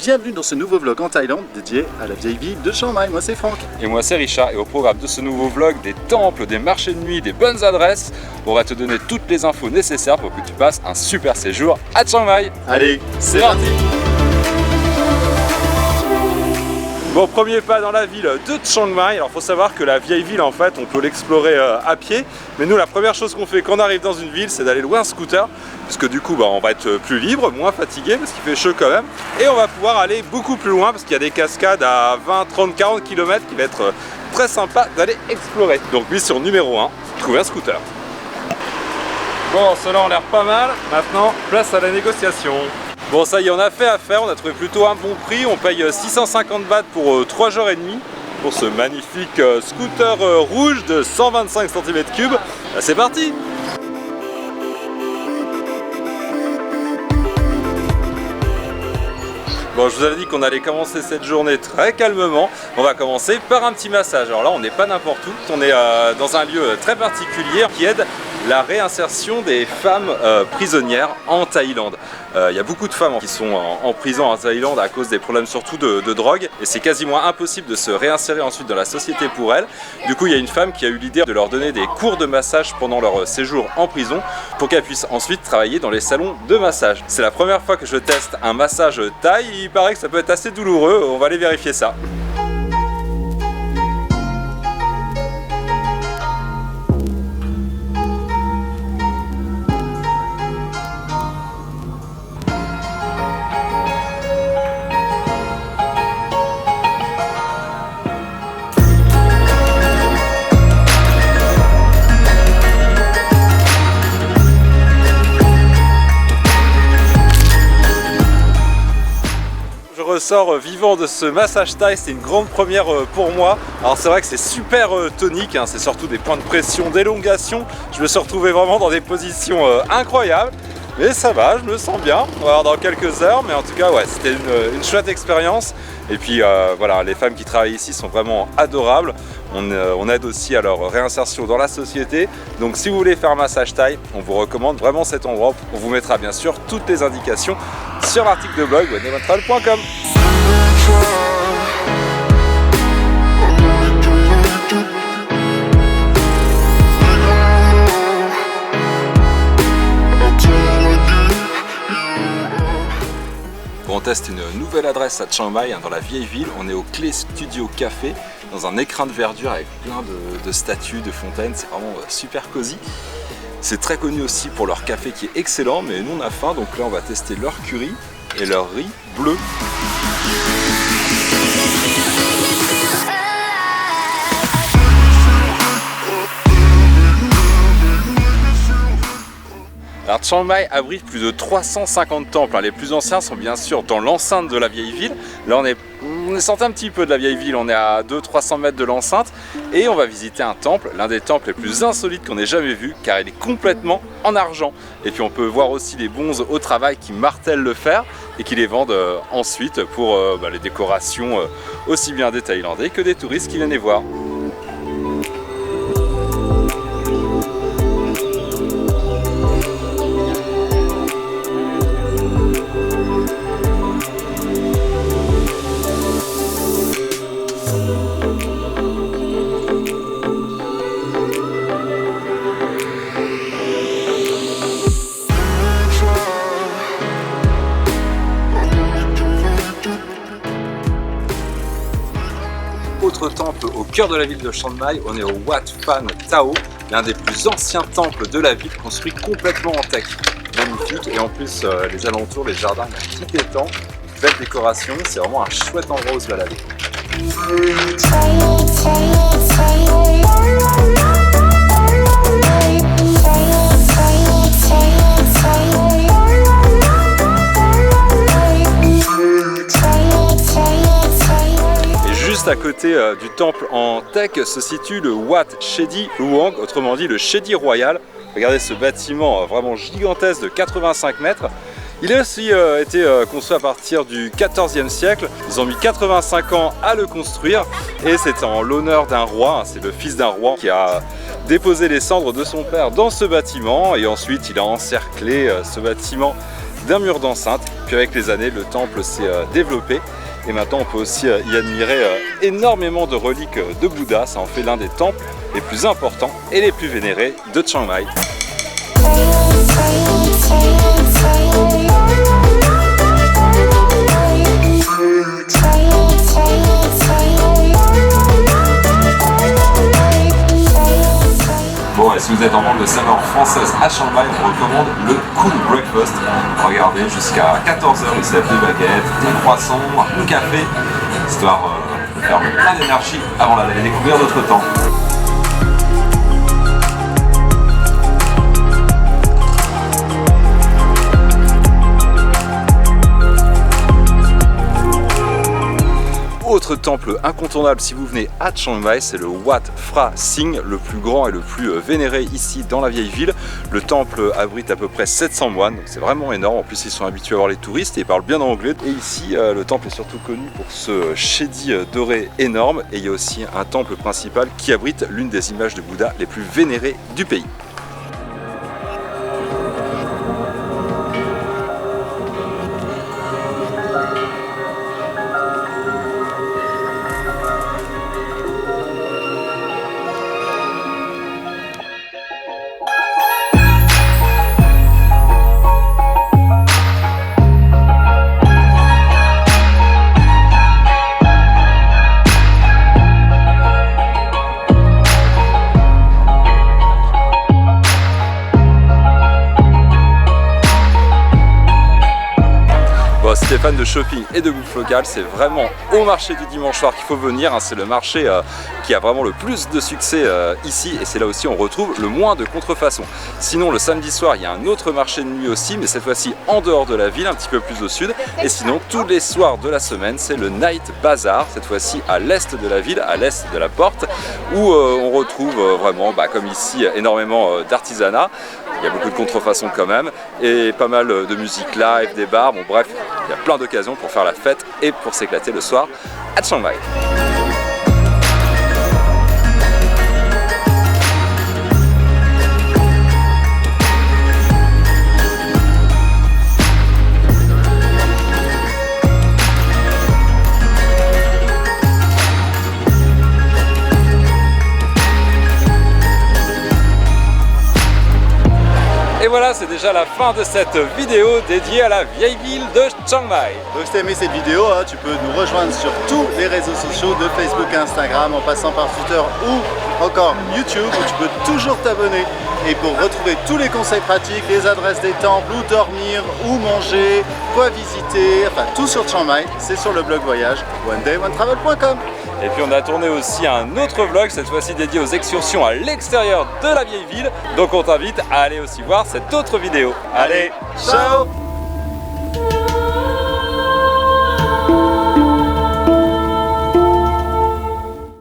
bienvenue dans ce nouveau vlog en Thaïlande dédié à la vieille ville de Chiang Mai. Moi c'est Franck. Et moi c'est Richard, et au programme de ce nouveau vlog, des temples, des marchés de nuit, des bonnes adresses, on va te donner toutes les infos nécessaires pour que tu passes un super séjour à Chiang Mai. Allez, c'est parti. Bon, premier pas dans la ville de Chiang Mai. Alors faut savoir que la vieille ville en fait on peut l'explorer à pied, mais nous la première chose qu'on fait quand on arrive dans une ville c'est d'aller louer un scooter, parce que du coup on va être plus libre, moins fatigué parce qu'il fait chaud quand même, et on va pouvoir aller beaucoup plus loin parce qu'il y a des cascades à 20, 30, 40 km qui va être très sympa d'aller explorer. Donc mission numéro 1, trouver un scooter. Bon, cela a l'air pas mal, maintenant place à la négociation. Bon, ça y est, on a fait affaire, on a trouvé plutôt un bon prix, on paye 650 bahts pour 3 jours et demi pour ce magnifique scooter rouge de 125 cm3. C'est parti! Bon, je vous avais dit qu'on allait commencer cette journée très calmement. On va commencer par un petit massage. Alors là, on n'est pas n'importe où, on est dans un lieu très particulier qui aide la réinsertion des femmes prisonnières en Thaïlande. Il y a beaucoup de femmes qui sont en prison en Thaïlande à cause des problèmes surtout de drogue, et c'est quasiment impossible de se réinsérer ensuite dans la société pour elles. Du coup, il y a une femme qui a eu l'idée de leur donner des cours de massage pendant leur séjour en prison pour qu'elles puissent ensuite travailler dans les salons de massage. C'est la première fois que je teste un massage thaï, il paraît que ça peut être assez douloureux, on va aller vérifier ça. Ressort vivant de ce massage thaï, c'est une grande première pour moi. Alors c'est vrai que c'est super tonique, hein, c'est surtout des points de pression, d'élongation. Je me suis retrouvé vraiment dans des positions incroyables, mais ça va, je me sens bien. On va voir dans quelques heures, mais en tout cas ouais, c'était une chouette expérience. Et puis voilà, les femmes qui travaillent ici sont vraiment adorables. On aide aussi à leur réinsertion dans la société. Donc si vous voulez faire un massage thaï, on vous recommande vraiment cet endroit. On vous mettra bien sûr toutes les indications sur l'article de blog www.nematral.com. On teste une nouvelle adresse à Chiang Mai, dans la vieille ville. On est au Clay Studio Café, dans un écrin de verdure avec plein de statues, de fontaines. C'est vraiment super cosy. C'est très connu aussi pour leur café qui est excellent, mais nous on a faim, donc là on va tester leur curry et leur riz bleu. Alors Chiang Mai abrite plus de 350 temples, les plus anciens sont bien sûr dans l'enceinte de la vieille ville. Là on est sorti un petit peu de la vieille ville, on est à 200-300 mètres de l'enceinte, et on va visiter un temple, l'un des temples les plus insolites qu'on ait jamais vu, car il est complètement en argent. Et puis on peut voir aussi les bonzes au travail qui martèlent le fer et qui les vendent ensuite pour les décorations aussi bien des Thaïlandais que des touristes qui viennent les voir. Autre temple au cœur de la ville de Chiang Mai, on est au Wat Phan Tao, l'un des plus anciens temples de la ville, construit complètement en teck. Magnifique, et en plus les alentours, les jardins, il y a un petit étang, belle décoration, c'est vraiment un chouette endroit où se balader. Juste à côté du temple en teck se situe le Wat Chedi Luang, autrement dit le Chedi Royal. Regardez ce bâtiment vraiment gigantesque de 85 mètres. Il a aussi été construit à partir du XIVe siècle. Ils ont mis 85 ans à le construire et c'est en l'honneur d'un roi, c'est le fils d'un roi qui a déposé les cendres de son père dans ce bâtiment et ensuite il a encerclé ce bâtiment d'un mur d'enceinte. Puis avec les années, le temple s'est développé. Et maintenant, on peut aussi y admirer énormément de reliques de Bouddha. Ça en fait l'un des temples les plus importants et les plus vénérés de Chiang Mai. Bon, et si vous êtes en manque de saveurs françaises à Chiang Mai, on recommande le Cool Breakfast. Regardez, jusqu'à 14h, ils servent des baguettes, des croissants, un café, histoire de faire plein d'énergie avant d'aller découvrir d'autres temples. Autre temple incontournable si vous venez à Chiang Mai, c'est le Wat Phra Singh, le plus grand et le plus vénéré ici dans la vieille ville. Le temple abrite à peu près 700 moines, donc c'est vraiment énorme. En plus, ils sont habitués à voir les touristes et ils parlent bien anglais. Et ici, le temple est surtout connu pour ce shédi doré énorme. Et il y a aussi un temple principal qui abrite l'une des images de Bouddha les plus vénérées du pays. Si t'es fan de shopping et de bouffe locale, c'est vraiment au marché du dimanche soir qu'il faut venir. C'est le marché qui a vraiment le plus de succès ici et c'est là aussi on retrouve le moins de contrefaçons. Sinon le samedi soir il y a un autre marché de nuit aussi, mais cette fois-ci en dehors de la ville, un petit peu plus au sud. Et sinon tous les soirs de la semaine c'est le Night Bazaar, cette fois-ci à l'est de la ville, à l'est de la porte, où on retrouve vraiment comme ici énormément d'artisanat. Il y a beaucoup de contrefaçons quand même et pas mal de musique live, des bars, bon bref, il y a plein d'occasions pour faire la fête et pour s'éclater le soir à Chiang Mai. Et voilà, c'est déjà la fin de cette vidéo dédiée à la vieille ville de Chiang Mai. Donc si t'as aimé cette vidéo, tu peux nous rejoindre sur tous les réseaux sociaux de Facebook et Instagram en passant par Twitter ou encore YouTube où tu peux toujours t'abonner. Et pour retrouver tous les conseils pratiques, les adresses des temples, où dormir, où manger, quoi visiter, enfin tout sur Chiang Mai, c'est sur le blog voyage onedayOneTravel.com. Et puis on a tourné aussi un autre vlog, cette fois-ci dédié aux excursions à l'extérieur de la vieille ville. Donc on t'invite à aller aussi voir cette autre vidéo. Allez, ciao!